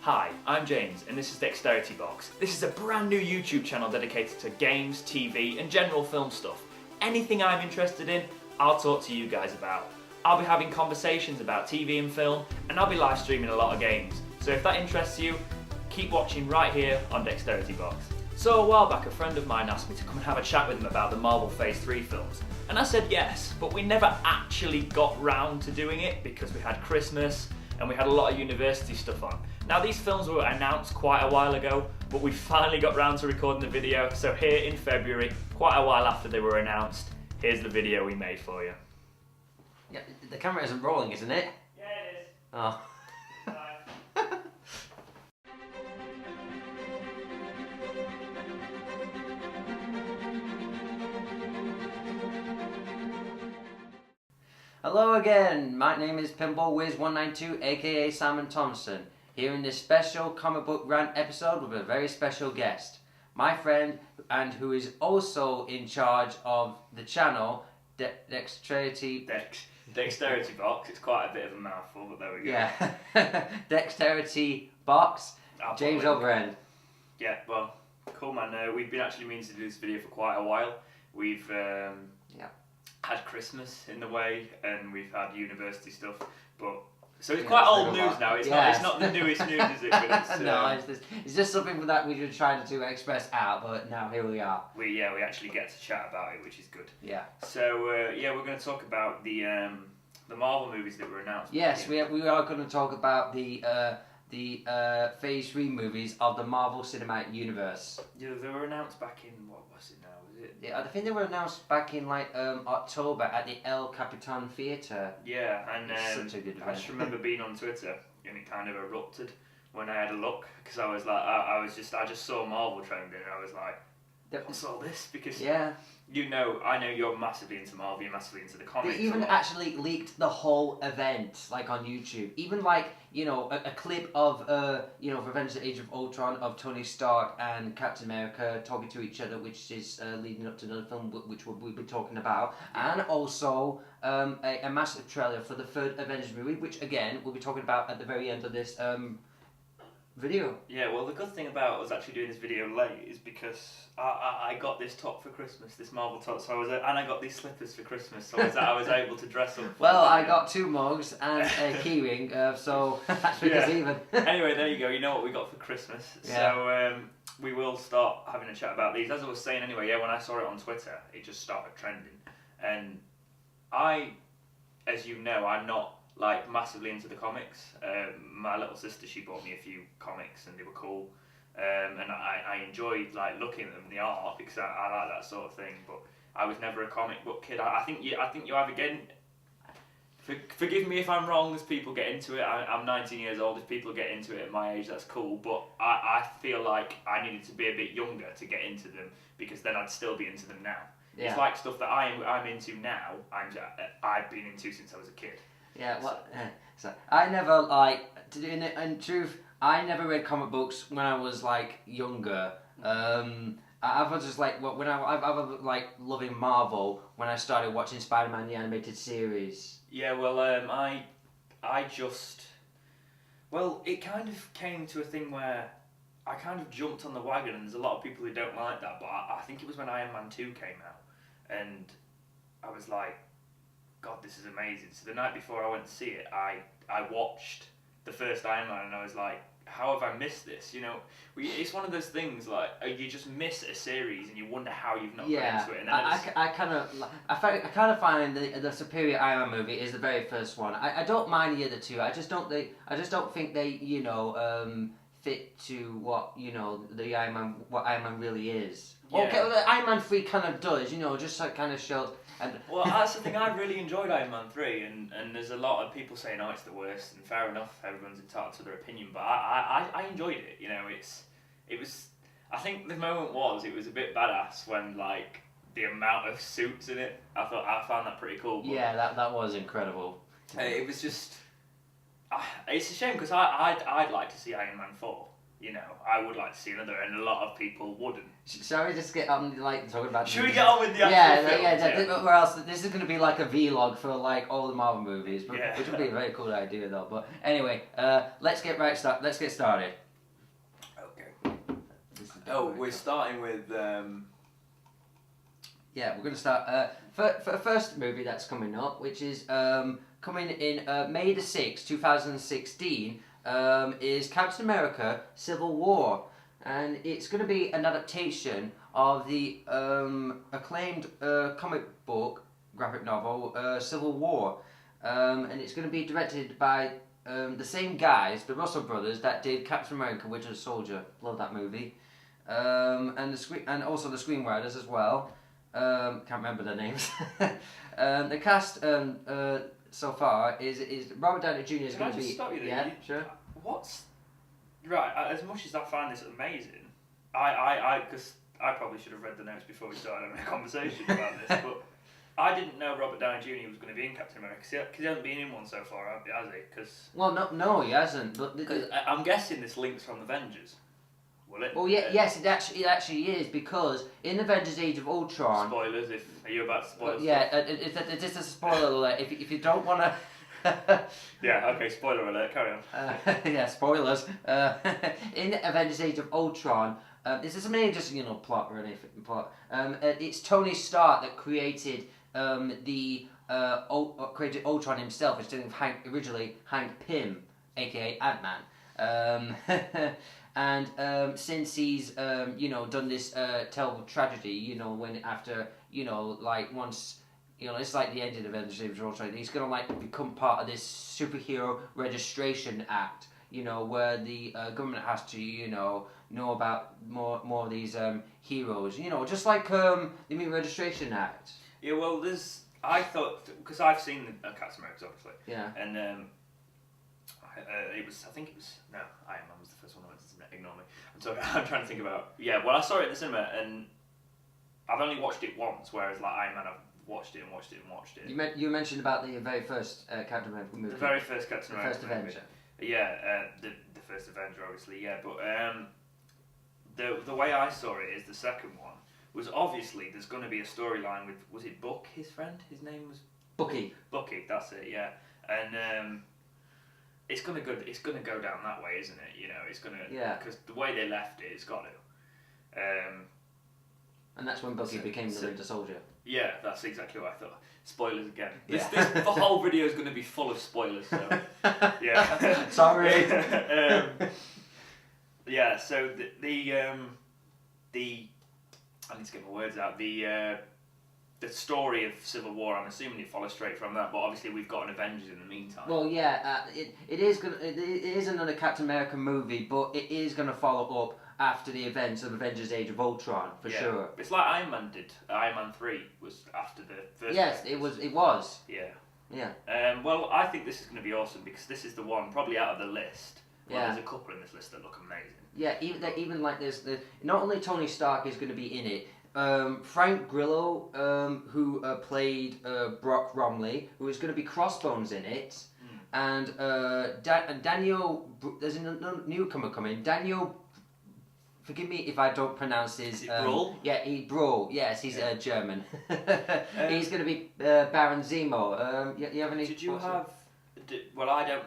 Hi, I'm James and this is dexteritybox. This is a brand new YouTube channel dedicated to games, TV and general film stuff. Anything I'm interested in, I'll talk to you guys about. I'll be having conversations about TV and film and I'll be live streaming a lot of games. So if that interests you, keep watching right here on dexteritybox. So a while back a friend of mine asked me to come and have a chat with him about the Marvel Phase 3 films. And I said yes, but we never actually got round to doing it because we had Christmas and we had a lot of university stuff on. Now these films were announced quite a while ago, but we finally got round to recording the video, so here in February, quite a while after they were announced, here's the video we made for you. Yeah, the camera isn't rolling, isn't it? Yeah, it is. Oh. Hello again, my name is PinballWiz192 aka Simon Thompson, here in this special comic book rant episode with a very special guest. My friend, and who is also in charge of the channel, Dexteritybox, it's quite a bit of a mouthful, but there we go. Yeah, Dexteritybox, James Overend. Yeah, well, cool man, we've been actually meaning to do this video for quite a while. We've had Christmas in the way, and we've had university stuff, but so it's quite old news now. It's not the newest news, is it? But it's, no, it's just something that we were trying to express out, but now here we are. We actually get to chat about it, which is good. Yeah. So we're going to talk about the Marvel movies that were announced. Yes, we are going to talk about the Phase 3 movies of the Marvel Cinematic Universe. Yeah, they were announced back in, what was it now? Was it? Yeah, I think they were announced back in October at the El Capitan Theatre. Yeah, and such a good event. I just remember being on Twitter and it kind of erupted when I had a look, because I was like, I just saw Marvel trending and I was like, what's all this? Because I know you're massively into Marvel, you're massively into the comics. They even actually leaked the whole event, like on YouTube. Even like, a clip of, Avengers: Age of Ultron of Tony Stark and Captain America talking to each other, which is leading up to another film which we'll be talking about. And also a massive trailer for the third Avengers movie, which again, we'll be talking about at the very end of this video. Yeah, well the good thing about us actually doing this video late is because I got this top for Christmas, this Marvel top, and I got these slippers for Christmas, so I was able to dress up. Well, I got 2 mugs and a keyring, so that's because even. Anyway, there you go, you know what we got for Christmas. Yeah. So we will start having a chat about these. As I was saying anyway, when I saw it on Twitter, it just started trending. And as you know, I'm not like massively into the comics. My little sister, she bought me a few comics and they were cool, and I enjoyed like looking at them, the art, because I like that sort of thing. But I was never a comic book kid. I think you either get forgive me if I'm wrong, as people get into it. I'm 19 years old. If people get into it at my age, that's cool. But I feel like I needed to be a bit younger to get into them, because then I'd still be into them now. Yeah. It's like stuff that I'm into now. I've been into since I was a kid. Yeah, well, so I never in truth, I never read comic books when I was like younger. I was just like when I was like loving Marvel when I started watching Spider-Man the animated series. Yeah, well, it kind of came to a thing where I kind of jumped on the wagon, and there's a lot of people who don't like that, but I think it was when Iron Man 2 came out, and I was like, God, this is amazing. So the night before I went to see it, I watched the first Iron Man and I was like, how have I missed this? It's one of those things like you just miss a series and you wonder how you've not got into it. And I kind of find the superior Iron Man movie is the very first one. I don't mind the other two. I just don't think they fit to what the Iron Man, what Iron Man really is. Yeah. Okay, well, Iron Man 3 kind of does, just like kind of shows. Well, that's the thing. I really enjoyed Iron Man 3, and there's a lot of people saying, it's the worst, and fair enough, everyone's entitled to their opinion, but I enjoyed it. It was. I think the moment it was a bit badass when like the amount of suits in it. I found that pretty cool. But yeah, that was incredible. It was just. It's a shame because I'd like to see Iron Man 4. you know, I would like to see another, and a lot of people wouldn't. Shall we just get on like talking about? Should we get on with the actual films? Or else this is going to be like a vlog for like all the Marvel movies, which would be a very cool idea though. But anyway, let's get started. Okay. We're starting with. Yeah, we're going to start for the first movie that's coming up, which is coming in May the 6th, 2016, is Captain America: Civil War, and it's going to be an adaptation of the acclaimed comic book graphic novel Civil War, and it's going to be directed by the same guys, the Russell brothers, that did Captain America: Winter Soldier. Love that movie, and also the screenwriters as well. Can't remember their names. The cast so far is Robert Downey Jr. is going to be. Stop you there? Yeah, sure. What's right? As much as I find this amazing, because I probably should have read the notes before we started having a conversation about this, but I didn't know Robert Downey Jr. was going to be in Captain America because he hasn't been in one so far, has he? No, he hasn't. But I'm guessing this links from Avengers. Will it? Well, yes, it actually is, because in Avengers: Age of Ultron. Spoilers. Are you about to spoil? Yeah, it's just a spoiler alert. If you don't want to. Yeah. Okay. Spoiler alert. Carry on. Yeah, spoilers. In Avengers: Age of Ultron, this isn't really just plot or anything. It's Tony Stark that created created Ultron himself instead of originally Hank Pym, aka Ant-Man. And since he's done this terrible tragedy, once it's like the end of Avengers: Age of Ultron, he's gonna become part of this superhero registration act, where the government has to know about more of these heroes, just like the Mutant Registration Act. Yeah, well, I thought, because I've seen the Captain America, obviously. Yeah. And Iron Man was the first one. Ignore me. I'm trying to think about. Yeah, well, I saw it in the cinema, and I've only watched it once, whereas Iron Man, I've watched it and watched it and watched it. You mentioned about the very first Captain America movie. The very first Captain America. The first Avenger. Yeah, the first Avenger, obviously. Yeah, but the way I saw it is the second one was obviously there's going to be a storyline with, was it Buck, his friend? His name was Bucky. Bucky, that's it. Yeah, and it's gonna go down that way, isn't it? It's gonna, because the way they left it, it's got to. And that's when Bucky became the Winter Soldier. Yeah, that's exactly what I thought. Spoilers again. The whole video is going to be full of spoilers. So yeah. Sorry. Yeah. So the I need to get my words out. The story of Civil War, I'm assuming it follows straight from that, but obviously we've got an Avengers in the meantime. Well, yeah, it is another Captain America movie, but it is going to follow up after the events of Avengers: Age of Ultron, for sure. It's like Iron Man did. Iron Man 3 was after the first. Yes, Avengers. it was. Yeah. Yeah. Well, I think this is going to be awesome because this is the one probably out of the list. Well, yeah. There's a couple in this list that look amazing. Yeah, even like there's not only Tony Stark is going to be in it. Frank Grillo, who played Brock Romley, who is going to be Crossbones in it, and Daniel. There's a newcomer coming. Daniel. Forgive me if I don't pronounce his. Bruhl? Yeah, Bruhl. Yes, he's German. He's going to be Baron Zemo. You have any? Did you have? Well, I don't.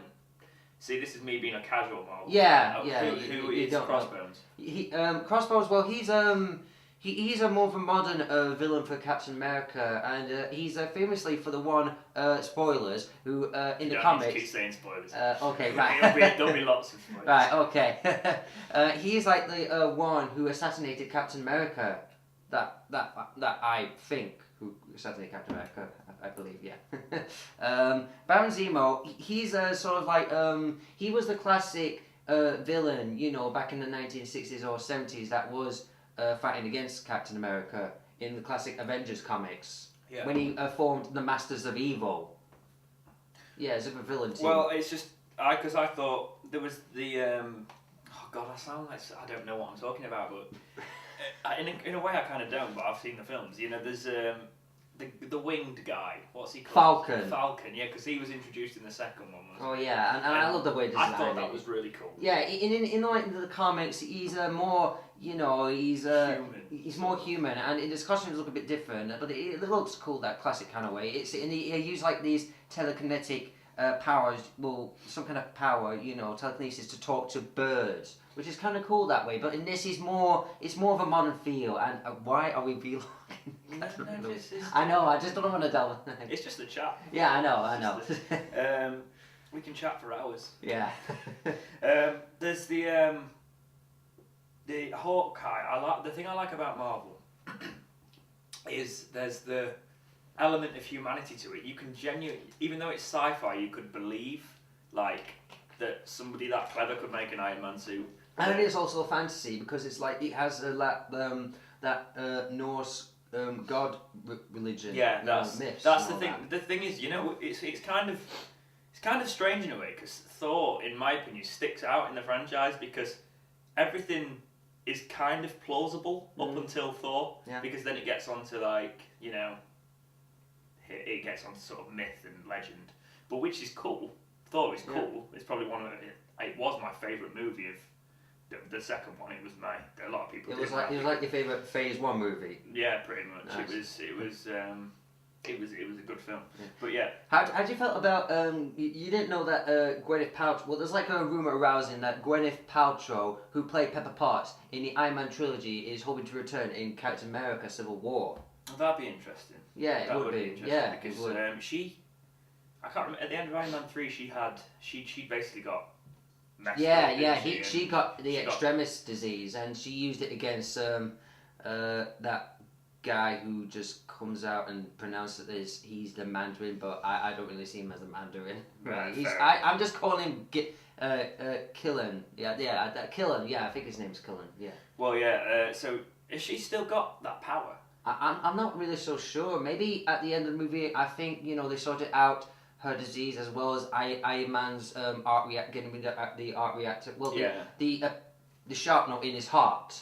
See, this is me being a casual Marvel. Yeah, Who is Crossbones? Crossbones. Well, he's a more of a modern villain for Captain America, and he's famously for the one spoilers who in the comics. Keep saying spoilers. Okay, right. There'll be lots of spoilers. Right. Okay. He's like the one who assassinated Captain America. That I think who assassinated Captain America. I believe, yeah. Baron Zemo. He's sort of like he was the classic villain, back in the 1960s or 70s that was. Fighting against Captain America in the classic Avengers comics when he formed the Masters of Evil. Yeah, as a villain team. Well, it's just because I thought there was the oh god, I sound like I don't know what I'm talking about, but in a way I kind of don't. But I've seen the films. There's the winged guy. What's he called? Falcon. Falcon, yeah, because he was introduced in the second one. Oh yeah, and I love the way I designed thought that it. was really cool. Yeah, in like the comics, he's more, you know, he's more human, and his costumes look a bit different, but it looks cool that classic kind of way. And he used like these telekinetic powers, well, some kind of power, you know, telekinesis to talk to birds, which is kind of cool that way. But in this, it's more of a modern feel. And why are we vlogging? I know, I just don't want to delve. It's just a chat. Yeah, I know. We can chat for hours. Yeah. There's the Hawkeye. The thing I like about Marvel is there's the element of humanity to it. You can even though it's sci-fi, you could believe like that somebody that clever could make an Iron Man suit. And it is also a fantasy because it's like it has that Norse god religion. Yeah, myths that's the and all thing. that. The thing is, you know, it's kind of strange in a way because Thor, in my opinion, sticks out in the franchise because everything is kind of plausible up until Thor. Yeah. Because then it gets onto like, you know, it gets onto sort of myth and legend, but which is cool. Thor is cool. It's probably it was my favourite movie of the second one. It was a lot of people. It was like your favourite Phase 1 movie. Yeah, pretty much. Nice. It was a good film. Yeah. But yeah. How do you felt about you didn't know that Gwyneth Paltrow? Well, there's like a rumor arousing that Gwyneth Paltrow, who played Pepper Potts in the Iron Man trilogy, is hoping to return in Captain America: Civil War. Well, that'd be interesting. Yeah, it would be. Interesting Yeah, because it would. I can't remember at the end of Iron Man 3. She basically got messed Yeah, up. yeah. didn't She got the extremis disease, and she used it against that guy who just comes out and pronounces it as he's the Mandarin, but I don't really see him as a Mandarin. Right. I'm just calling him Killen. Yeah, Killen. Yeah, I think his name's Killen. Yeah. Well, yeah. So has she still got that power? I'm not really so sure. Maybe at the end of the movie, I think they sorted out her disease as well as Iron Man's getting rid of the art reactor. Well, the sharp note in his heart.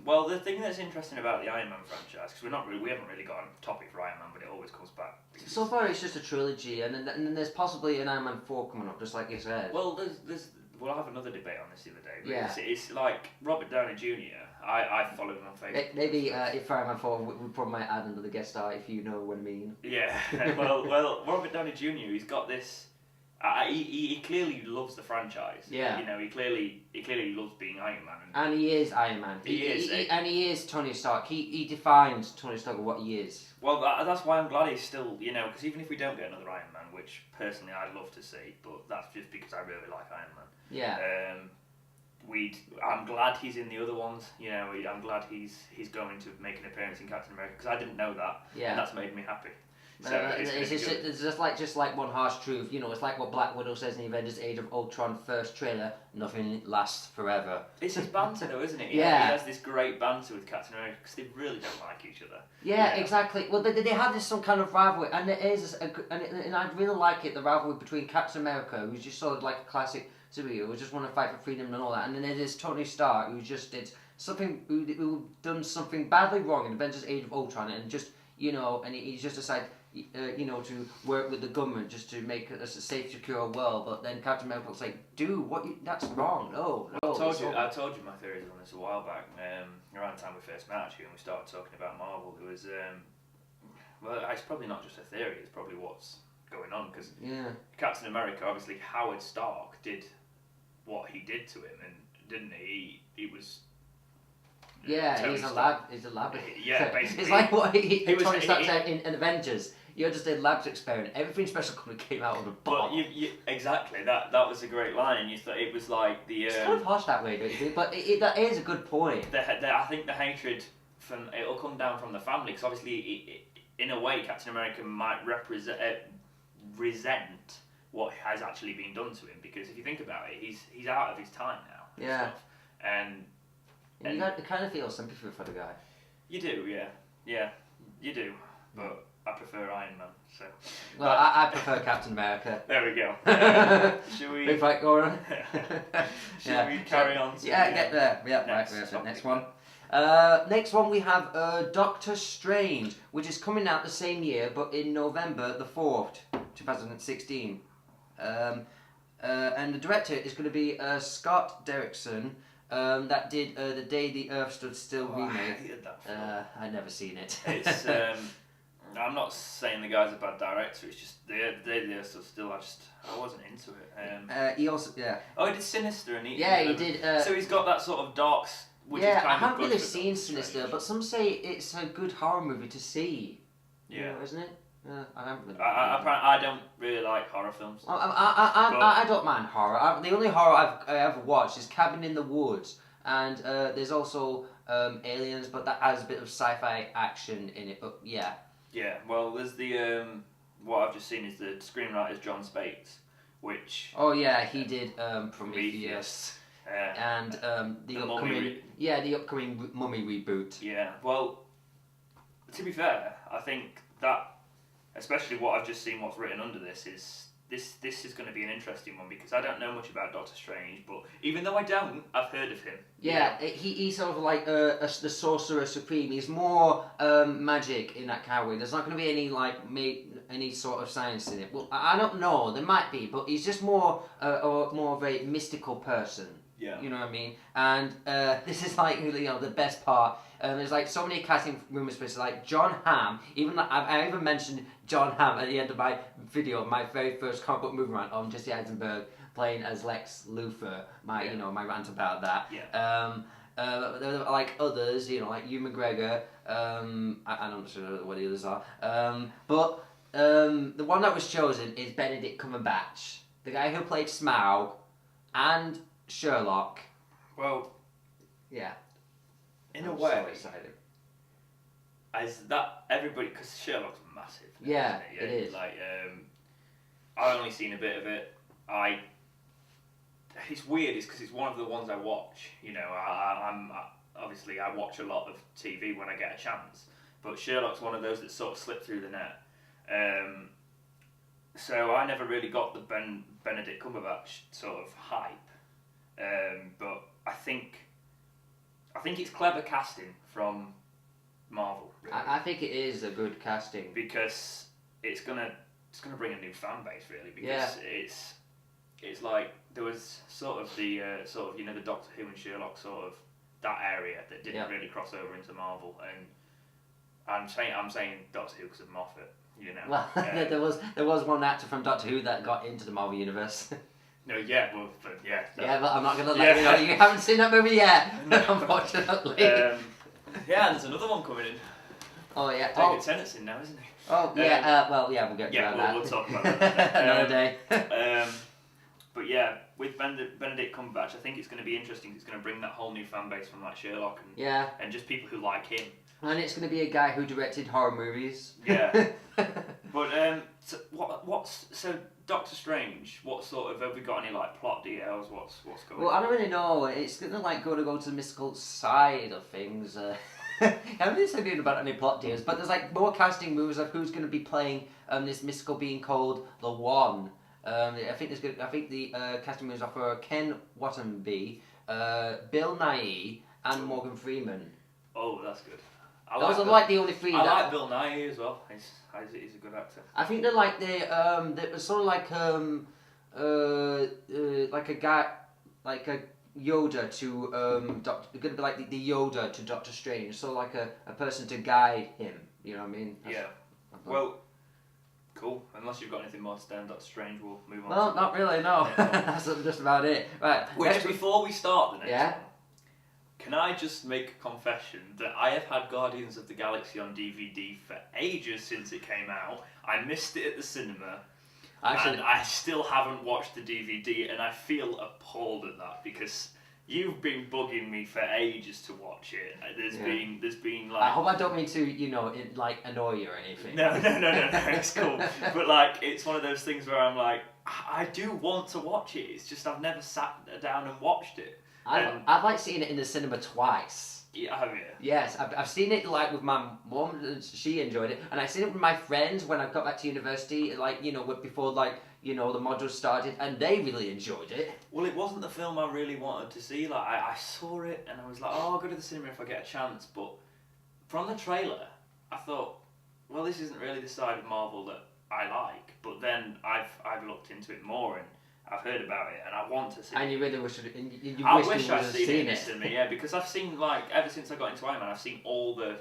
Well, the thing that's interesting about the Iron Man franchise, because we haven't really got a topic for Iron Man, but it always comes back. So far, it's just a trilogy, and then there's possibly an Iron Man 4 coming up, just like you said. Well, we'll have another debate on this the other day. But Yeah. It's like Robert Downey Jr. I follow him on Facebook. Maybe if Iron Man 4, we probably might add another guest star, if you know what I mean. Yeah. well, Robert Downey Jr. He's got this. He clearly loves the franchise. Yeah. He clearly loves being Iron Man. And he is Iron Man. He is Tony Stark. He defines Tony Stark what he is. Well, that's why I'm glad he's still, because even if we don't get another Iron Man, which personally I'd love to see, but that's just because I really like Iron Man. Yeah. I'm glad he's in the other ones. I'm glad he's going to make an appearance in Captain America because I didn't know that. Yeah. And that's made me happy. So it's just like one harsh truth. It's like what Black Widow says in the Avengers: Age of Ultron first trailer. Nothing lasts forever. It's his banter, though, isn't it? Yeah. He has this great banter with Captain America because they really don't like each other. Yeah, exactly. Well, they have some kind of rivalry, and it is, and I really like it. The rivalry between Captain America, who's just sort of like a classic superhero, who just want to fight for freedom and all that, and then it is Tony Stark, who just did something, who done something badly wrong in Avengers: Age of Ultron, and just and he just decided. To work with the government just to make a safe, secure world, but then Captain America was like, "Dude, that's wrong. No." I told you my theories on this a while back. Around the time we first met, actually, and we started talking about Marvel. There was, it's probably not just a theory. It's probably what's going on because Captain America, obviously, Howard Stark did what he did to him, and didn't he? He was. Yeah, he's a lab. Yeah, basically. It's like what Tony Stark said in Avengers. You're just a labs experiment. Everything special came out of the bomb. But exactly. That was a great line, and you thought it was like the. It's kind of harsh that way, don't you think? But that is a good point. I think the hatred it'll come down from the family, because obviously, in a way, Captain America might resent what has actually been done to him, because if you think about it, he's out of his time now. Yeah. And you kind of feel sympathy for the guy. You do, yeah, you do. But I prefer Iron Man, so. Well, I prefer Captain America. There we go. Should we? Big fight going on. Should we carry on? Get there. Yeah, next right. Next one. Next one we have Doctor Strange, which is coming out the same year, but in November the 4th, 2016. And the director is going to be Scott Derrickson, that did The Day the Earth Stood Still remake. I hated that film. I've never seen it. It's I'm not saying the guy's a bad director. It's just the Day the Earth Stood Still. I wasn't into it. He also, Oh, he did Sinister, and he did. so he's got that sort of dark. Which yeah, is kind I of haven't good really for seen Doctor Sinister, Strange. but some say it's a good horror movie to see. Yeah, Isn't it? I haven't really. I don't really like horror films. I don't mind horror. The only horror I ever watched is Cabin in the Woods, and there's also Aliens, but that has a bit of sci-fi action in it. But yeah. Yeah, well, there's the what I've just seen is the screenwriter's John Spates, which. Oh yeah, he did Prometheus. And the upcoming the upcoming Mummy reboot. Yeah, well, to be fair, I think that, especially what I've just seen, what's written under this is this is going to be an interesting one because I don't know much about Doctor Strange, but even though I don't, I've heard of him. Yeah, he's sort of like the Sorcerer Supreme. He's more magic in that kind of way. There's not going to be any sort of science in it. Well, I don't know. There might be, but he's just more of a mystical person. Yeah. You know what I mean? And this is like the best part. There's like so many casting rumours, like John Hamm. I even mentioned John Hamm at the end of my video, my very first comic book movie rant on Jesse Eisenberg playing as Lex Luthor. My rant about that. Yeah. There are like others, like Hugh McGregor. I'm not sure what the others are. But the one that was chosen is Benedict Cumberbatch, the guy who played Smaug and Sherlock. Well, yeah. In a way, so excited. Is that everybody? Because Sherlock's massive. Yeah, isn't it is. Like, I've only seen a bit of it. It's weird. It's because it's one of the ones I watch. I'm obviously I watch a lot of TV when I get a chance, but Sherlock's one of those that sort of slip through the net. So I never really got the Benedict Cumberbatch sort of hype. But I think it's clever casting from Marvel. Really. I think it is a good casting Because it's gonna bring a new fan base really. Because it's like there was sort of the the Doctor Who and Sherlock sort of that area that didn't really cross over into Marvel, and I'm saying Doctor Who because of Moffat. Well, there was one actor from Doctor Who that got into the Marvel universe. No, yeah, well, but yeah. Yeah, but I'm not gonna let you know. You haven't seen that movie yet, unfortunately. Yeah, there's another one coming in. Oh yeah. David Tennant's in now, isn't he? Oh yeah. We'll get to that. We'll talk about that another day. But yeah, with Benedict Cumberbatch, I think it's going to be interesting. It's going to bring that whole new fan base from like Sherlock and just people who like him. And it's going to be a guy who directed horror movies. Yeah. But so Doctor Strange? What sort of have we got any like plot details? What's going? Well, I don't really know. It's going to go to the mystical side of things. I haven't really said about any plot deals, but there's like more casting moves of who's going to be playing this mystical being called the One. I think the casting moves are for Ken Watanabe, Bill Nighy, and Morgan Freeman. Oh, that's good. Those are like the only three. I like Bill Nighy as well. He's a good actor. I think they're like they're sort of like a guy, like a Yoda to Doctor. Going to be like the Yoda to Doctor Strange, so like a person to guide him. You know what I mean? Well, cool. Unless you've got anything more to say on Doctor Strange, we'll move on. Well, not really. No, that's just about it. Right. Before we start the next one. Can I just make a confession that I have had Guardians of the Galaxy on DVD for ages since it came out. I missed it at the cinema. And I still haven't watched the DVD, and I feel appalled at that because you've been bugging me for ages to watch it. There's been like. I hope I don't mean to, annoy you or anything. No, it's cool. But like, it's one of those things where I'm like, I do want to watch it. It's just I've never sat down and watched it. I've like seeing it in the cinema twice. Yeah, have you? Yes, I've seen it like with my mum, and she enjoyed it, and I've seen it with my friends when I got back to university, like before the modules started, and they really enjoyed it. Well, it wasn't the film I really wanted to see. Like I saw it and I was like, oh, I'll go to the cinema if I get a chance. But from the trailer, I thought, well, this isn't really the side of Marvel that I like. But then I've looked into it more and I've heard about it and I want to see it. And you really wish I wish I'd seen it in the cinema, yeah, because I've seen, like, ever since I got into Iron Man, I've seen all the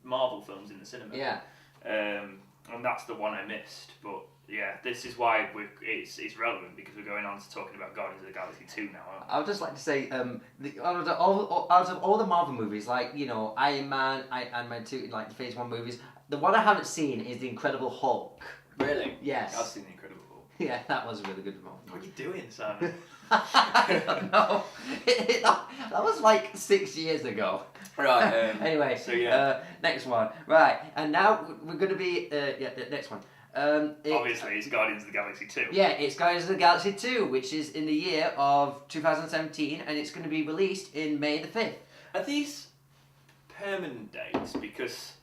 Marvel films in the cinema. Yeah. And that's the one I missed. But yeah, this is why it's relevant, because we're going on to talking about Guardians of the Galaxy 2 now, aren't we? I would just like to say, out of all the Marvel movies, like, Iron Man 2, like the Phase 1 movies, the one I haven't seen is The Incredible Hulk. Really? Yes. I've seen The Incredible Hulk. Yeah, that was a really good one. What are you doing, Simon? I don't know. That was like 6 years ago. Right. Anyway, so yeah. Next one. Right, and now we're going to be the next one. Obviously, it's Guardians of the Galaxy 2. Yeah, it's Guardians of the Galaxy 2, which is in the year of 2017, and it's going to be released in May the 5th. Are these permanent dates? Because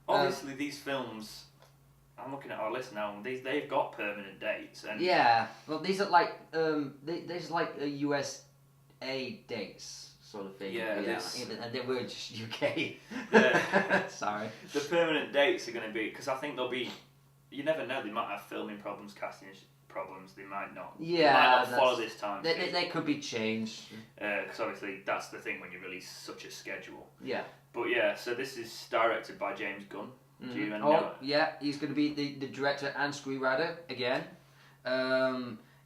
obviously these films, I'm looking at our list now, and they've got permanent dates. And yeah, well, these are like these are like USA dates sort of thing. Yeah, and they were just UK. Sorry. The permanent dates are going to be, because I think they'll be. You never know. They might have filming problems, casting problems. They might not. Yeah, they might not follow this time. They could be changed. Because obviously that's the thing when you release such a schedule. Yeah. But yeah, so this is directed by James Gunn. Mm-hmm. Do you even know it? Yeah, he's going to be the director and screenwriter again.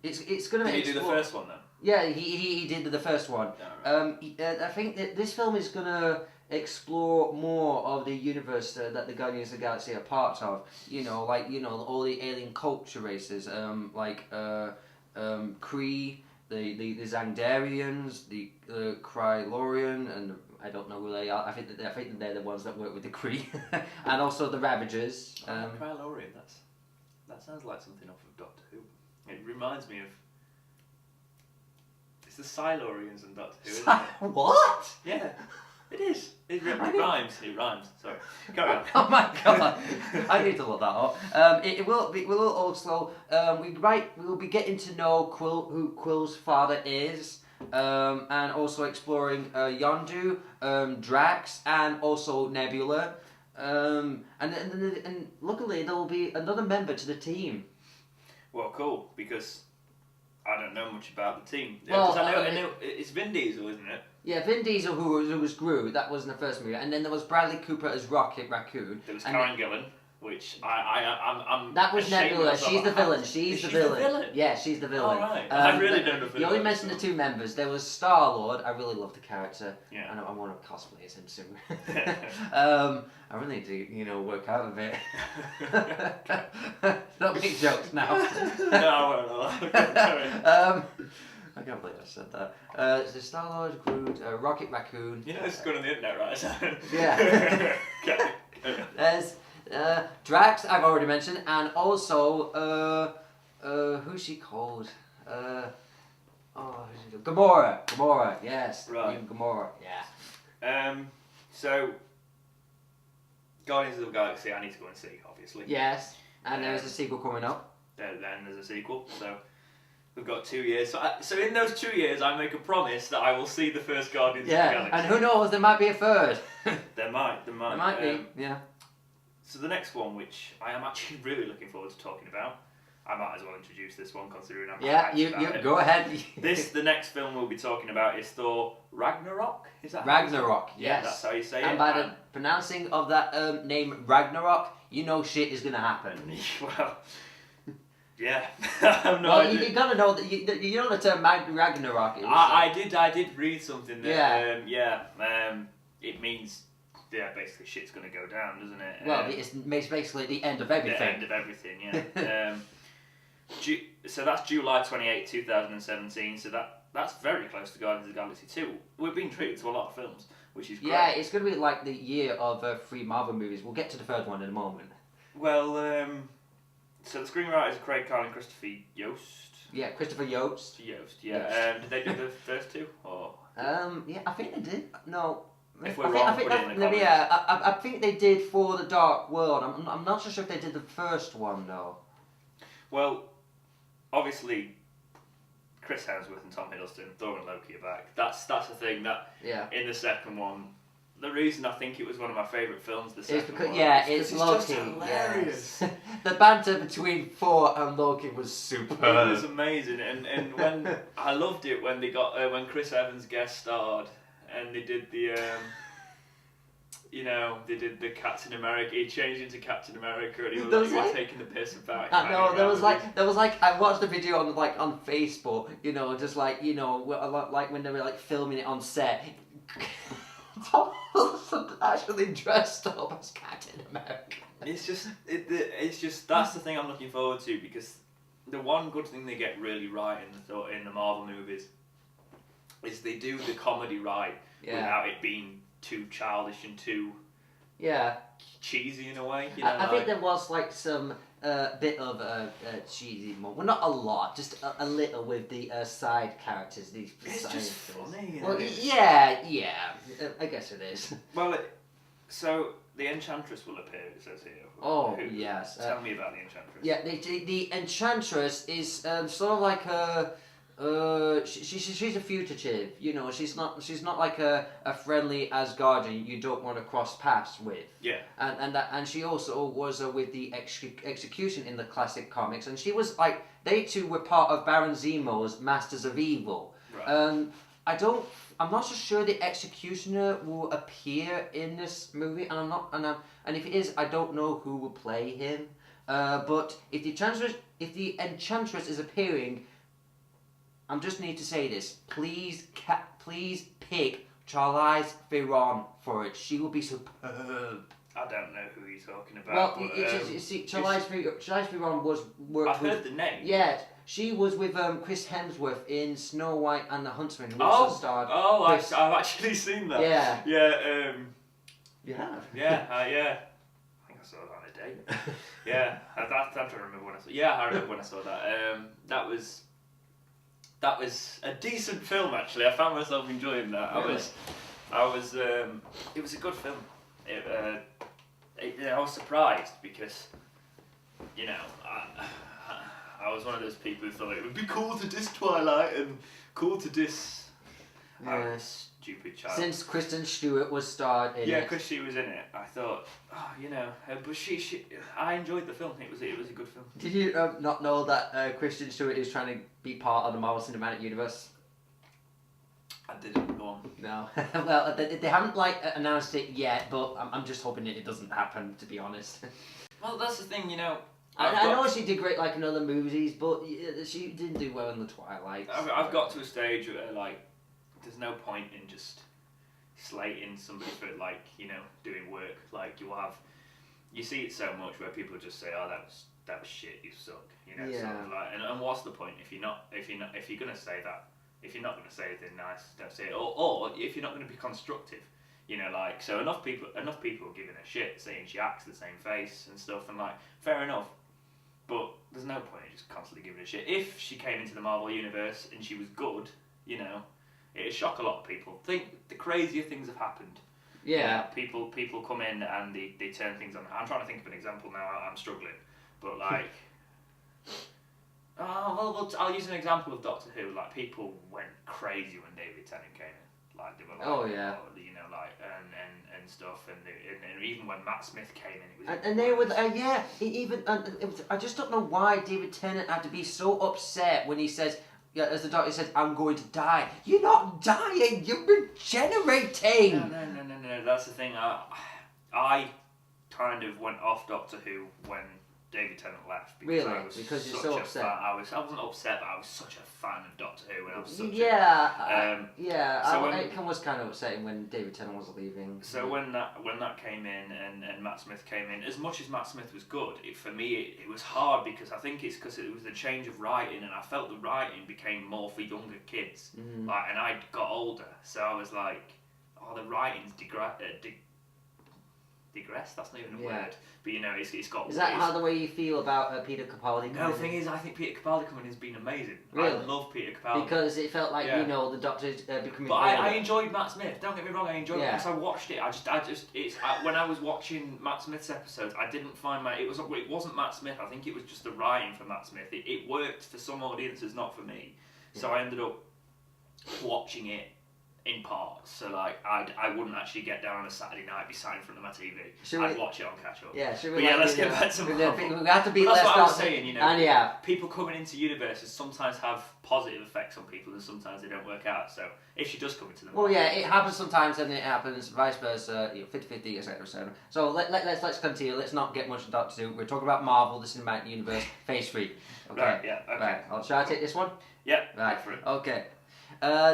It's going to. Did he do the first one then? Yeah, he did the first one. Oh, right. I think that this film is going to explore more of the universe that the Guardians of the Galaxy are part of. All the alien culture races, like Kree, the Xandarians, the Krylorian, and I don't know who they are. I think that they're the ones that work with the Kree, and also the Ravagers. Krylorian, that sounds like something off of Doctor Who. It reminds me of. It's the Silurians and Doctor Who, isn't it? What? Yeah. It is. It rhymes. It rhymes. Sorry. Carry on. Oh my god! I need to look that up. It will also. We'll be getting to know who Quill's father is, and also exploring Yondu, Drax, and also Nebula. And luckily there will be another member to the team. Well, cool, because I don't know much about the team. Well, I know it's Vin Diesel, isn't it? Yeah, Vin Diesel, who was Groot, that was in the first movie, and then there was Bradley Cooper as Rocket Raccoon. There was Karen Gillan, which I'm. That was Nebula. She's the villain. She's the villain. Yeah, she's the villain. All right. I really don't know. You only mentioned the two members. There was Star Lord. I really love the character. Yeah. I want to cosplay as him soon. I really need to, work out a bit. Don't make jokes now. No, I won't. I can't believe I said that. So Star Lord, Groot, Rocket Raccoon. You know this is going on the internet, right? Yeah. Okay. There's Drax, I've already mentioned, and also who's she called? Gamora. Gamora, yes. Right. Even Gamora, yeah. So Guardians of the Galaxy, I need to go and see, obviously. Yes, and there is a sequel coming up. Then there's a sequel, so we've got 2 years. So in those 2 years, I make a promise that I will see the first Guardians of the Galaxy. Yeah, and who knows, there might be a third. There might. There might be, yeah. So the next one, which I am actually really looking forward to talking about, I might as well introduce this one considering I'm you go ahead. The next film we'll be talking about is Thor Ragnarok. Is that Ragnarok? Yes. Yeah, that's how you say it. And by the pronouncing of that name Ragnarok, you know shit is gonna happen. Well, yeah. I have no idea. You gotta know that you know the term Ragnarok is. I did read something that it means. Yeah, basically shit's gonna go down, doesn't it? Well, it's basically the end of everything. The end of everything, yeah. So that's July 28, 2017, so that's very close to Guardians of the Galaxy 2. We've been treated to a lot of films, which is great. Yeah, it's going to be like the year of 3 Marvel movies. We'll get to the third one in a moment. Well, so the screenwriters are Craig Carl and Christopher Yost. Yeah, Christopher Yost. Yeah. Did they do the first two? Or Yeah, I think they did. No. If we're wrong, put it in the comments. Yeah, I think they did for the Dark World. I'm not so sure if they did the first one though. Well, obviously, Chris Hemsworth and Tom Hiddleston, Thor and Loki are back. That's the thing that in the second one. The reason I think it was one of my favourite films, the second one, it's Loki. Just hilarious. Yes. The banter between Thor and Loki was superb. It was amazing, and when I loved it when they got when Chris Evans guest starred and they did the they did the Captain America. He changed into Captain America, and he was like taking the piss about. There was like I watched the video on Facebook. Just like like when they were like filming it on set. Tom Hiddleston actually dressed up as Captain America. It's just that's the thing I'm looking forward to, because the one good thing they get really right in the Marvel movies is they do the comedy right without it being too childish and too cheesy in a way. I think there was like some bit of cheesy moment. Well, not a lot, just a little with the side characters. It's just funny. Well, yeah, I guess it is. Well, so the Enchantress will appear, it says here. Yes. Tell me about the Enchantress. Yeah, the Enchantress is sort of like a... she's a fugitive, she's not like a friendly Asgardian you don't want to cross paths with. Yeah. And she also was with the Execution in the classic comics, and she was like, they two were part of Baron Zemo's Masters of Evil. Right. I'm not so sure the Executioner will appear in this movie, and if it is, I don't know who will play him. But if the Enchantress is appearing, I just need to say this. Please pick Charlize Theron for it. She will be superb. I don't know who you're talking about. Well, you see, Charlize Theron worked I've heard the name. Yeah, she was with Chris Hemsworth in Snow White and the Huntsman. I've actually seen that. Yeah. Yeah. You have. Yeah. I think I saw that on a date. Yeah. I'm trying to remember when I saw. Yeah, I remember when I saw that. That was a decent film, actually. I found myself enjoying that. Really? It was a good film. I was surprised because, I was one of those people who thought it would be cool to diss Twilight and cool to diss stupid child. Since Kristen Stewart was starred in it. Yeah, because she was in it. I thought, but I enjoyed the film. It was a good film. Did you not know that Kristen Stewart is trying to be part of the Marvel Cinematic Universe? I didn't go on. No. Well, they haven't announced it yet, but I'm just hoping it doesn't happen, to be honest. Well, that's the thing, I know she did great in other movies, but she didn't do well in the Twilight. I've got to a stage where there's no point in just slating somebody for doing work. You see it so much where people just say, "Oh, that was shit. You suck." Sort of and what's the point if you're gonna say that? If you're not gonna say anything nice, don't say it. Or if you're not gonna be constructive, so enough people are giving a shit, saying she acts the same face and stuff, and fair enough. But there's no point in just constantly giving a shit. If she came into the Marvel universe and she was good, it'd shock a lot of people. Think the crazier things have happened. Yeah. People come in and they turn things on. I'm trying to think of an example now. I'm struggling, but I'll use an example of Doctor Who. People went crazy when David Tennant came in. They were and stuff, and even when Matt Smith came in, it was. And they were I just don't know why David Tennant had to be so upset when he says. Yeah, as the doctor says, I'm going to die. You're not dying, you're regenerating! No, that's the thing. I kind of went off Doctor Who when David Tennant left. Because really? I was Because you're so upset? I wasn't upset, but I was such a fan of Doctor Who. And I was such it was kind of upsetting when David Tennant was leaving. So when that came in and Matt Smith came in, as much as Matt Smith was good, for me it was hard because I think it's because it was the change of writing, and I felt the writing became more for younger kids. And I got older, so I was like, the writing's digress. That's not even a Yeah. word. But you know, it's got. Is that how the way you feel about Peter Capaldi? No, the thing is, I think Peter Capaldi coming in has been amazing. Really? I love Peter Capaldi. Because it felt like, Yeah. you know, the Doctor's becoming... But I enjoyed Matt Smith. Don't get me wrong, I enjoyed it Yeah. because I watched it. When I was watching Matt Smith's episodes, I didn't find it wasn't Matt Smith. I think it was just the writing for Matt Smith. It worked for some audiences, not for me. So I ended up watching it in parts. So like, I wouldn't actually get down on a Saturday night, be sat in front of my TV. I'd watch it on catch up. Yeah, should we? But yeah, let's get back to Marvel. We have to be But less. that's what I was saying. You know, and yeah, people coming into universes sometimes have positive effects on people, and sometimes they don't work out. So if she does come into them, well, yeah, it happens sometimes, and it happens vice versa. 50-50, etc., etc. So let's continue. Let's not get much Doctor Who. We're talking about Marvel, the cinematic universe, Phase 3. Okay. Right. Yeah. Okay. Right. Shall I take this one? Yeah. Right. Go for it. Okay.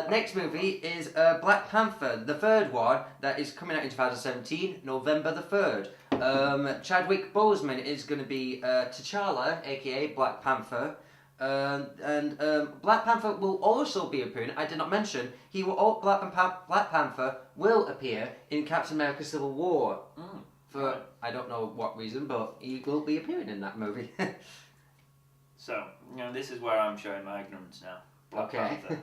Next movie is Black Panther, the third one that is coming out in 2017, November the 3rd. Chadwick Boseman is going to be T'Challa, aka Black Panther. And Black Panther will also be appearing. I did not mention Black Panther will appear in Captain America: Civil War. For I don't know what reason, but he will be appearing in that movie. So this is where I'm showing my ignorance now. Black Panther.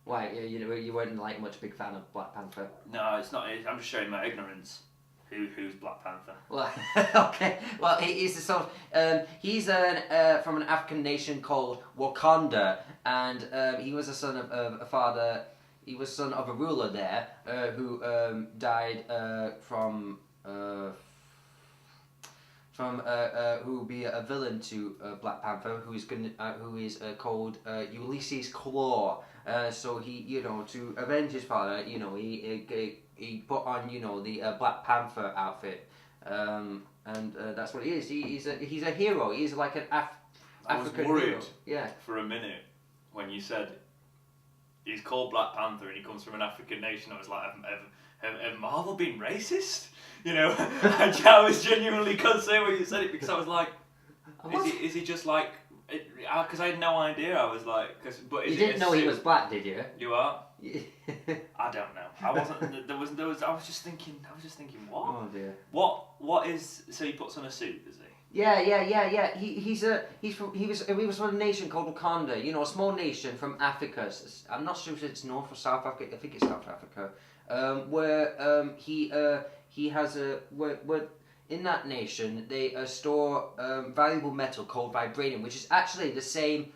Why? You weren't like much big fan of Black Panther. No, it's not. I'm just showing my ignorance. Who's Black Panther? Well, okay. Well, he's the sort of, he's from an African nation called Wakanda, and he was the son of a father. He was son of a ruler there who died from who will be a villain to Black Panther, who is called Ulysses Claw. So he, to avenge his father, he put on, the Black Panther outfit, and that's what he is. He's a hero. He's like an African worried hero. Yeah. For a minute when you said he's called Black Panther and he comes from an African nation. I was like, have Marvel been racist? I was genuinely concerned when you said it because I was like, is he just like? Because I had no idea. I was like, you didn't know he was black, did you? You are. I don't know. I wasn't. There was. I was just thinking. What? Oh dear. What is? So he puts on a suit, does he? Yeah. He was from a nation called Wakanda. A small nation from Africa. I'm not sure if it's North or South Africa. I think it's South Africa. Where he has where in that nation they store valuable metal called vibranium, which is actually the same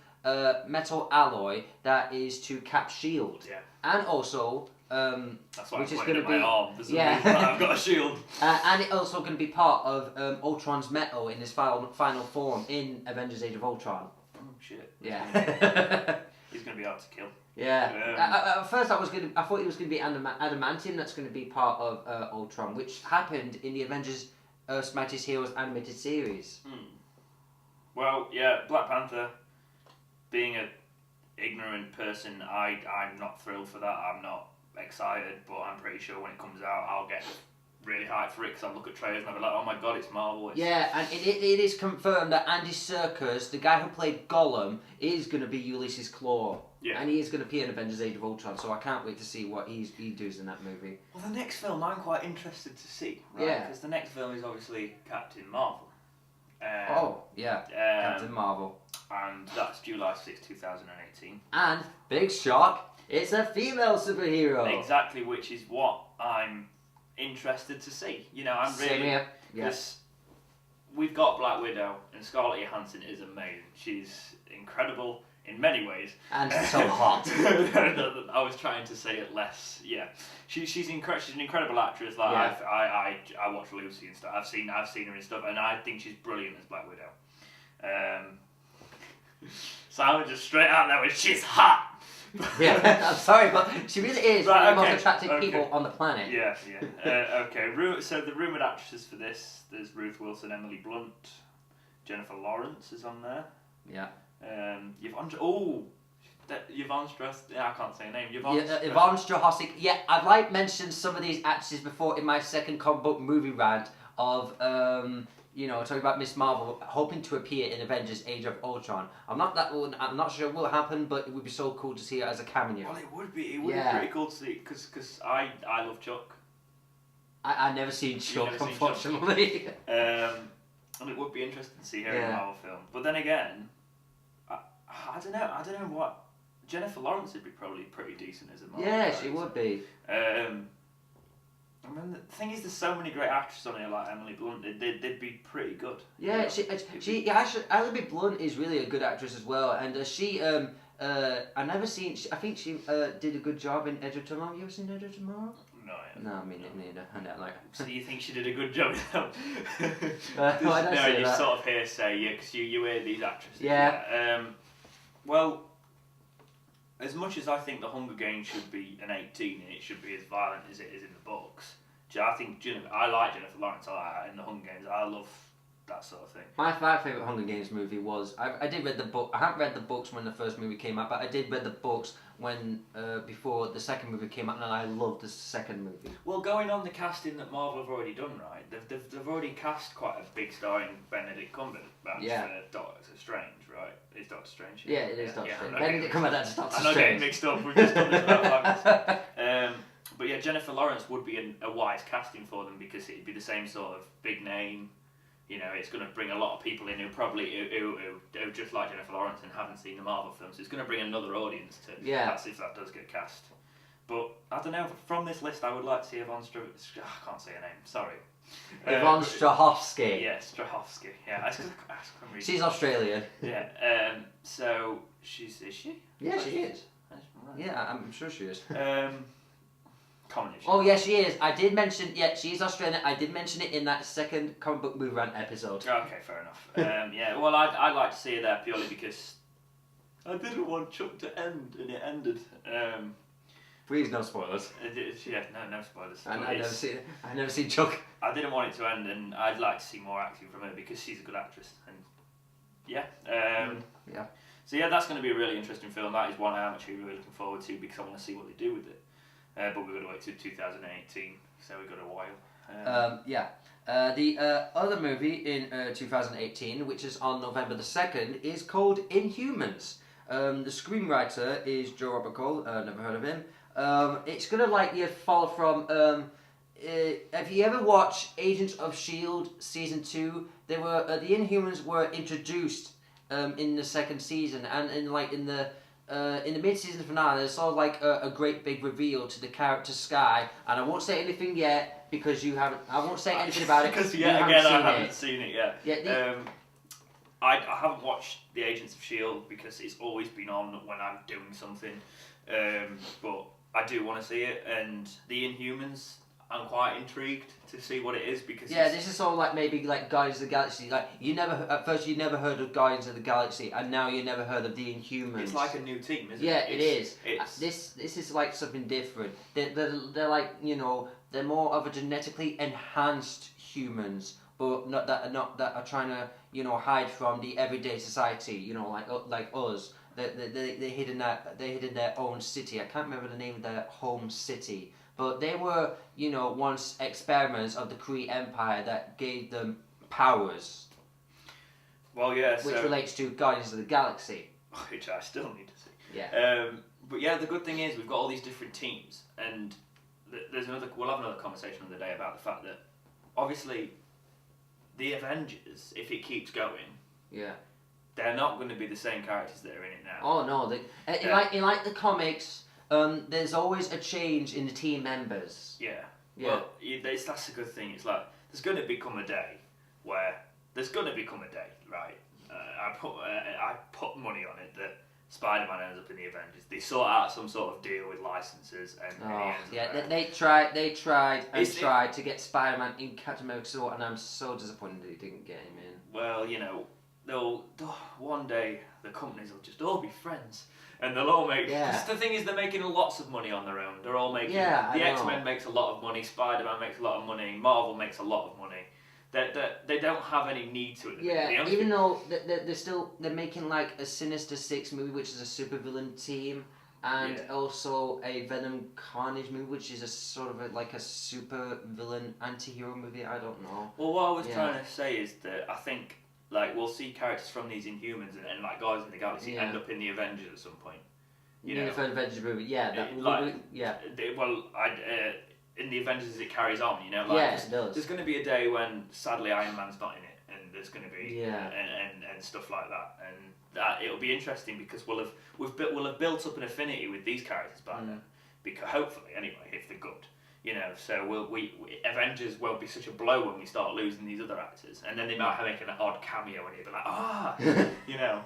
metal alloy that is to Cap's shield. Yeah. And also, that's why which I'm is pointing going to at my be arm. Yeah. I've got a shield. And it's also going to be part of Ultron's metal in his final form in Avengers: Age of Ultron. Oh shit. Yeah. He's going to be hard to kill. Yeah. At first, I thought it was going to be adamantium that's going to be part of Ultron, which happened in the Avengers: Earth's Mightiest Heroes animated series. Well, yeah, Black Panther. Being an ignorant person, I'm not thrilled for that. I'm not excited, but I'm pretty sure when it comes out, I'll get really hyped for it because I'll look at trailers and I'll be like, oh my god, it's Marvel. Yeah, and it is confirmed that Andy Serkis, the guy who played Gollum, is going to be Ulysses Claw. Yeah. And he is going to appear in Avengers: Age of Ultron, so I can't wait to see what he does in that movie. Well, the next film I'm quite interested to see, right? Yeah. Because the next film is obviously Captain Marvel. Captain Marvel. And that's July 6, 2018. And, big shock, it's a female superhero. Exactly, which is what I'm interested to see. I'm really... Same here. Yes. We've got Black Widow, and Scarlett Johansson is amazing. She's incredible in many ways. And so hot. I was trying to say it less. Yeah, she's an incredible actress. Like I watch Lucy and stuff. I've seen her and stuff, and I think she's brilliant as Black Widow. So I was just straight out there with she's hot. Yeah, I'm sorry, but she really is one of the most attractive people on the planet. Yeah. Okay. So the rumoured actresses for this, there's Ruth Wilson, Emily Blunt, Jennifer Lawrence is on there. Yeah. Yvonne Strass. I can't say her name. Yvonne Strahovski. Yeah, I've mentioned some of these actresses before in my second comic book movie rant of talking about Miss Marvel hoping to appear in Avengers: Age of Ultron. I'm not sure what will happen, but it would be so cool to see her as a cameo. Well, it would be. It would be pretty cool to see because I love Chuck. I never seen Chuck, never seen unfortunately. And it would be interesting to see her in a Marvel film. But then again, I don't know what Jennifer Lawrence would be probably pretty decent as a Marvel character. She would be. I mean, the thing is, there's so many great actresses on here, like Emily Blunt. They'd be pretty good. Yeah, actually, Emily Blunt is really a good actress as well, and I never seen. I think she did a good job in Edge of Tomorrow. Have you ever seen Edge of Tomorrow? No, No, me neither. I don't like. So you think she did a good job? No, you sort of hearsay, yeah, because you hear these actresses. Yeah. Well, as much as I think The Hunger Games should be an 18 and it should be as violent as it is in the books, I think I like Jennifer Lawrence in The Hunger Games. I love that sort of thing. My favourite Hunger Games movie was I did read the book. I haven't read the books when the first movie came out, but I did read the books when before the second movie came out, and I loved the second movie. Well, going on the casting that Marvel have already done, right? They've already cast quite a big star in Benedict Cumberbatch for Doctor Strange, right? Is Doctor Strange? Yeah, it is Doctor Strange. Benedict Cumberbatch, Doctor Strange. I'm not getting mixed up. We've just done this about 5 minutes. But yeah, Jennifer Lawrence would be a wise casting for them because it'd be the same sort of big name. You know, it's going to bring a lot of people in who just like Jennifer Lawrence and haven't seen the Marvel films. It's going to bring another audience to if that does get cast. But I don't know. From this list, I would like to see Yvonne I can't say her name. Sorry. Yvonne Strahovski. Yeah, Strahovski. Yeah, she's Australian. Yeah. So is she? Yeah, she is. Yeah, I'm sure she is. Common issue. Oh yeah, she is. I did mention. Yeah, she's Australian. I did mention it in that second comic book movie rant episode. Okay, fair enough. Yeah, well, I'd like to see her there purely because I didn't want Chuck to end, and it ended. Please, no spoilers. Yeah, no spoilers. I never seen Chuck. I didn't want it to end, and I'd like to see more acting from her because she's a good actress. And yeah. Yeah. So yeah, that's going to be a really interesting film. That is one I am actually really looking forward to because I want to see what they do with it. But we've got to wait till 2018, so we've got a while. The other movie in 2018, which is on November the 2nd, is called Inhumans. The screenwriter is Joe Robert Cole. Never heard of him. It's gonna follow from. Have you ever watched Agents of S.H.I.E.L.D. season 2? They were the Inhumans were introduced in the second season, and in the mid-season finale, there's sort of like a great big reveal to the character Sky, and I won't say anything yet because you haven't. I won't say anything about it because I haven't seen it yet. Yeah. I haven't watched the Agents of S.H.I.E.L.D. because it's always been on when I'm doing something, but I do want to see it, and the Inhumans. I'm quite intrigued to see what it is because this is sort of like maybe like Guardians of the Galaxy. Like at first you never heard of Guardians of the Galaxy, and now you never heard of the Inhumans. It's like a new team, isn't it? Yeah, it is. This is like something different. They're like they're more of a genetically enhanced humans, but not that are trying to hide from the everyday society. Like us. They hid in their own city. I can't remember the name of their home city. But they were, once experiments of the Kree Empire that gave them powers. Well, yeah. Which relates to Guardians of the Galaxy. Which I still need to see. Yeah. But yeah, the good thing is we've got all these different teams, and we'll have another conversation on the day about the fact that obviously the Avengers, if it keeps going, they're not going to be the same characters that are in it now. Oh no, in like the comics. There's always a change in the team members. Yeah. Well, that's a good thing. It's like there's going to become a day, right? I put money on it that Spider-Man ends up in the Avengers. They sort out some sort of deal with licenses, and they tried to get Spider-Man in Captain America Civil War, and I'm so disappointed that he didn't get him in. Well, they'll one day the companies will just all be friends. And they'll all make. Because the thing is, they're making lots of money on their own. They're all making. The X-Men makes a lot of money. Spider-Man makes a lot of money. Marvel makes a lot of money. They don't have any need to it. Yeah, even though they're making like a Sinister Six movie, which is a supervillain team, and also a Venom Carnage movie, which is a sort of like a supervillain anti-hero movie. I don't know. Well, what I was trying to say is that I think. Like, we'll see characters from these Inhumans and like Guardians of the Galaxy end up in the Avengers at some point. The third Avengers movie, in the Avengers as it carries on. You know, like Yeah, it does. there's going to be a day when sadly Iron Man's not in it, and there's going to be Yeah. and stuff like that, and that it'll be interesting because we'll have built up an affinity with these characters by then, because hopefully anyway, if they're good. You know, so we Avengers won't be such a blow when we start losing these other actors, and then they might make an odd cameo and you'll be like, you know.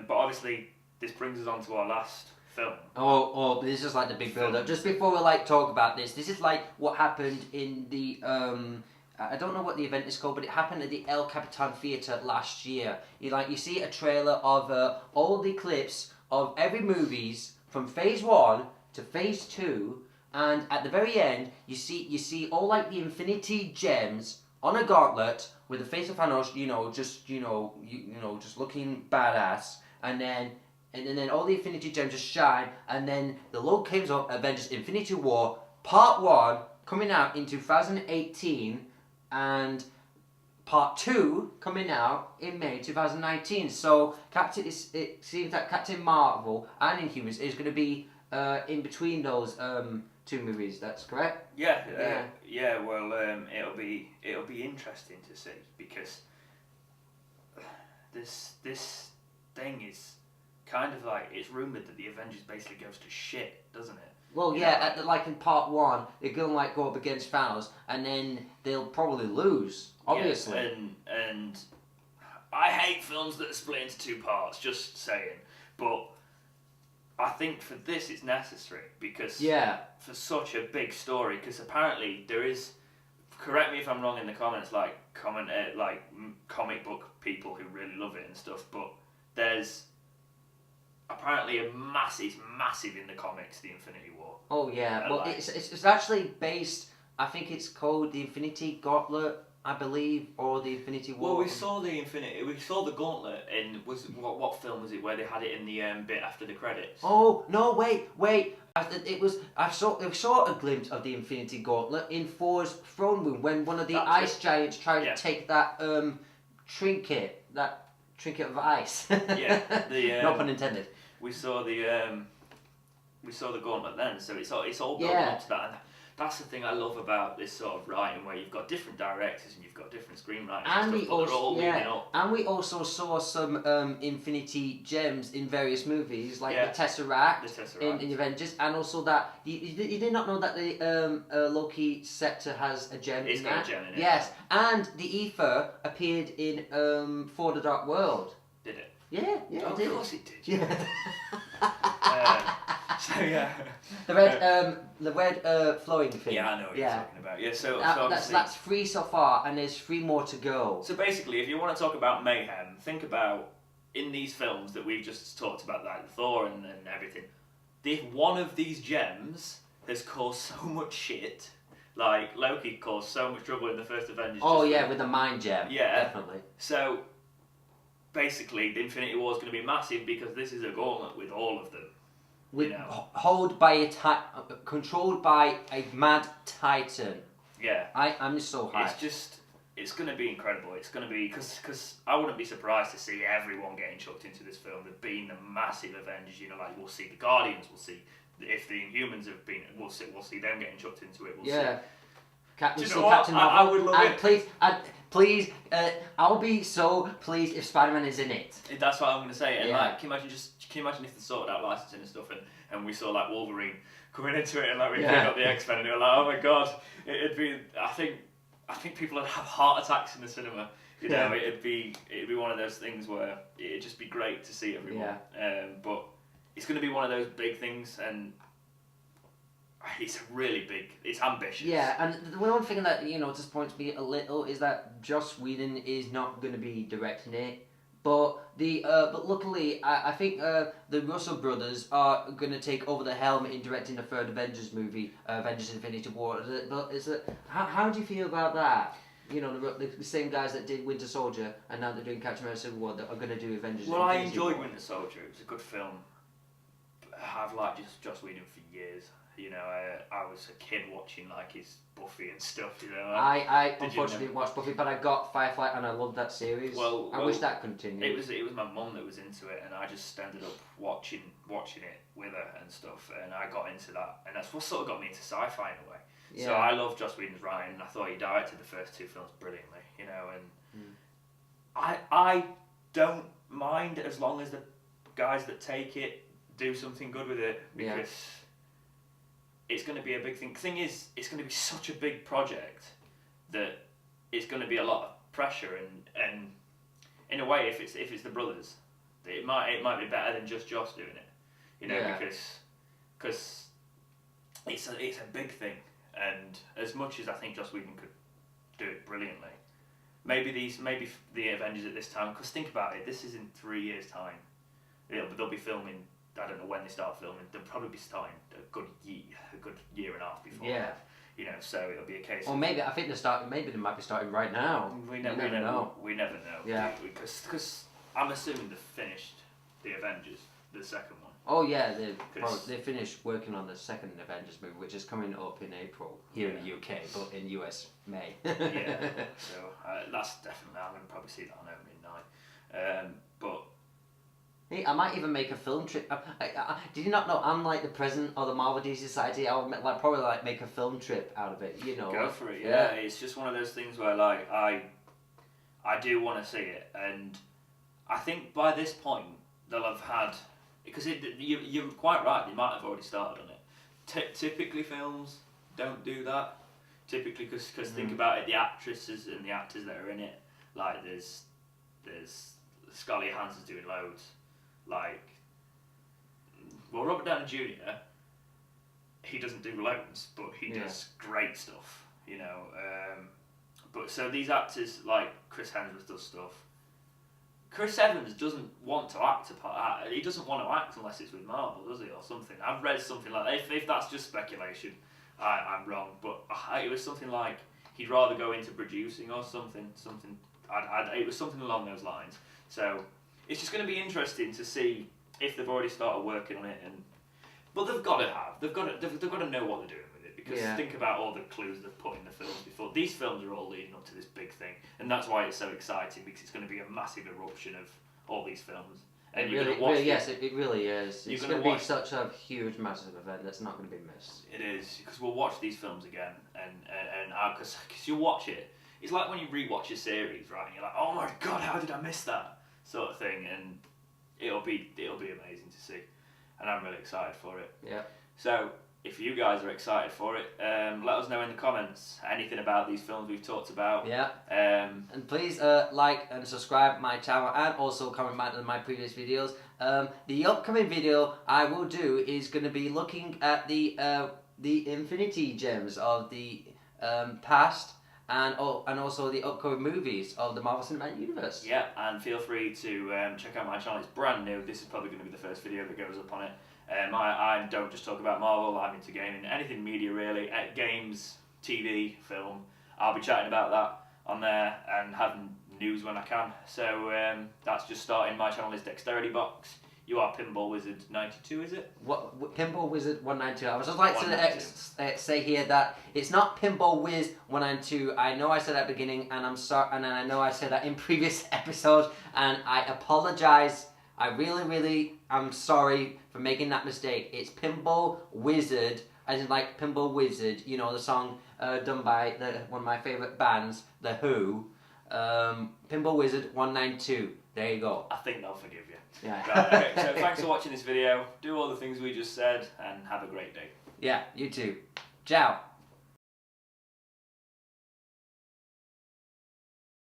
But obviously, this brings us on to our last film. Oh, this is like the big build-up. Just before we like talk about this is like what happened in the I don't know what the event is called, but it happened at the El Capitan Theatre last year. You see a trailer of all the clips of every movies from Phase 1 to Phase 2. And at the very end, you see all like the Infinity Gems on a gauntlet with the face of Thanos, just looking badass, and then all the Infinity Gems just shine, and then the logo comes up, Avengers: Infinity War Part 1 coming out in 2018, and Part 2 coming out in May 2019. So it seems that Captain Marvel and Inhumans is going to be in between those. 2 movies, that's correct? Yeah. Well, it'll be interesting to see because this thing is kind of like, it's rumored that the Avengers basically goes to shit, doesn't it? Well, yeah, like in Part 1, they're gonna like go up against Thanos, and then they'll probably lose, obviously. Yeah, and I hate films that are split into 2 parts. Just saying, but I think for this it's necessary because for such a big story, because apparently there is, correct me if I'm wrong in the comments, like comic book people who really love it and stuff, but there's apparently it's massive in the comics, the Infinity War. Oh yeah, well it's actually based, I think it's called the Infinity Gauntlet, I believe, or the Infinity War. Well, we saw the Gauntlet in, what film was it where they had it in the bit after the credits? Oh no! Wait! I saw a glimpse of the Infinity Gauntlet in Thor's throne room when one of the ice giants tried to take that trinket of ice. Yeah, no pun intended. We saw the Gauntlet then, so it's all building up to that. And that's the thing I love about this sort of writing, where you've got different directors and you've got different screenwriters and stuff, but they're all leading up. And we also saw some Infinity Gems in various movies, like the Tesseract in the Avengers, and also that you did not know that the Loki scepter has a gem it's in got that. a gem in it. Yes, and the Ether appeared in Thor: The Dark World. Did it? Yeah, it did. Of course it did. Yeah. So yeah. The red flowing thing. Yeah, I know what you're talking about. Yeah, so that's 3 so far, and there's 3 more to go. So basically, if you want to talk about mayhem, think about in these films that we've just talked about, like Thor and everything. If one of these gems has caused so much shit, like Loki caused so much trouble in the first Avengers. Oh yeah, with the mind gem. Yeah, definitely. So basically, the Infinity War is going to be massive because this is a gauntlet with all of them. Controlled by a mad titan. Yeah. I'm so hyped. It's going to be incredible. It's going to be, because I wouldn't be surprised to see everyone getting chucked into this film. There've been the massive Avengers, like we'll see the Guardians, we'll see if the Inhumans have been, we'll see them getting chucked into it. We'll see. Captain Marvel. I would love it. Please, I'll be so pleased if Spider-Man is in it. That's what I'm going to say. And can you imagine if they sorted out licensing and stuff, and we saw like Wolverine coming into it, and like we picked up the X-Men, and they were like, oh my god, it'd be. I think people would have heart attacks in the cinema. Know, it'd be one of those things where it'd just be great to see everyone. But it's going to be one of those big things, and it's really big. It's ambitious. Yeah, and the one thing that disappoints me a little is that Joss Whedon is not going to be directing it. But luckily, I think the Russell brothers are going to take over the helm in directing the 3rd Avengers movie, Avengers: Infinity War. But how do you feel about that? The same guys that did Winter Soldier, and now they're doing Captain America: Civil War, that are going to do Avengers. Well, I enjoyed Winter Soldier. It was a good film. I've liked Joss Whedon for years. You know, I was a kid watching like his Buffy and stuff. You know, I unfortunately didn't watch Buffy, but I got Firefly and I loved that series. I wish that continued. It was my mum that was into it, and I just ended up watching it with her and stuff, and I got into that, and that's what sort of got me into sci-fi in a way. Yeah. So I love Joss Whedon's writing, and I thought he directed the first 2 films brilliantly. You know, and I don't mind as long as the guys that take it do something good with it, because it's going to be a big thing. Thing is, it's going to be such a big project that it's going to be a lot of pressure, and in a way, if it's the brothers, it might be better than just Joss doing it, you know, because it's a big thing, and as much as I think Joss Whedon could do it brilliantly, maybe the Avengers at this time, because think about it, this is in 3 years' time. They'll be filming. I don't know when they start filming. They'll probably be starting a good year and a half before. Yeah. You know, so it'll be a case. Or maybe I think they're starting. Maybe they might be starting right now. We never know. We never know. Yeah. Because I'm assuming they finished the Avengers, the second one. Oh yeah, they finished working on the second Avengers movie, which is coming up in April here in the UK, but in US May. Yeah. So that's definitely. I'm gonna probably see that on opening night. But. Hey, I might even make a film trip. Did you not know I'm like the president of the Marvel DC Society? I would probably make a film trip out of it. You know. Go for it. Yeah. It's just one of those things where like I do want to see it, and I think by this point they'll have had, because you're quite right. They might have already started on it. Typically, films don't do that. Typically, because think about it, the actresses and the actors that are in it. Like there's Scarlett Johansson's doing loads. Like, well, Robert Downey Jr., he doesn't do loads, but he does great stuff, you know. But so these actors, like Chris Hemsworth does stuff. Chris Evans doesn't want to act a part. He doesn't want to act unless it's with Marvel, does he, or something? I've read something like that. If that's just speculation, I'm wrong. But it was something like he'd rather go into producing or something. It was something along those lines. So. It's just going to be interesting to see if they've already started working on it, but they've got to know what they're doing with it, because think about all the clues they've put in the films before. These films are all leading up to this big thing, and that's why it's so exciting, because it's going to be a massive eruption of all these films. And it really is. It's going to be such a huge, massive event that's not going to be missed. It is, because we'll watch these films again, and because you watch it, it's like when you rewatch a series, right? And you're like, oh my god, how did I miss that? Sort of thing, and it'll be amazing to see, and I'm really excited for it. Yeah. So if you guys are excited for it, let us know in the comments anything about these films we've talked about. Yeah. And please like and subscribe my channel, and also comment back to my previous videos. The upcoming video I will do is going to be looking at the Infinity Gems of the past. And also the upcoming movies of the Marvel Cinematic Universe. Yeah, and feel free to check out my channel. It's brand new. This is probably going to be the first video that goes up on it. I don't just talk about Marvel. I'm into gaming, anything media really, games, TV, film. I'll be chatting about that on there and having news when I can. So that's just starting. My channel is dexteritybox. You are Pinball Wizard 92, is it? What Pinball Wizard 192. I would just like to say here that it's not Pinball Wiz 192. I know I said that at the beginning, and I'm sorry, and I know I said that in previous episodes, and I apologize. I really am sorry for making that mistake. It's Pinball Wizard, as in like Pinball Wizard. You know the song done by one of my favorite bands, The Who. Pinball Wizard 192. There you go. I think they'll forgive you. Yeah. Right, okay, so thanks for watching this video. Do all the things we just said, and have a great day. Yeah, you too. Ciao.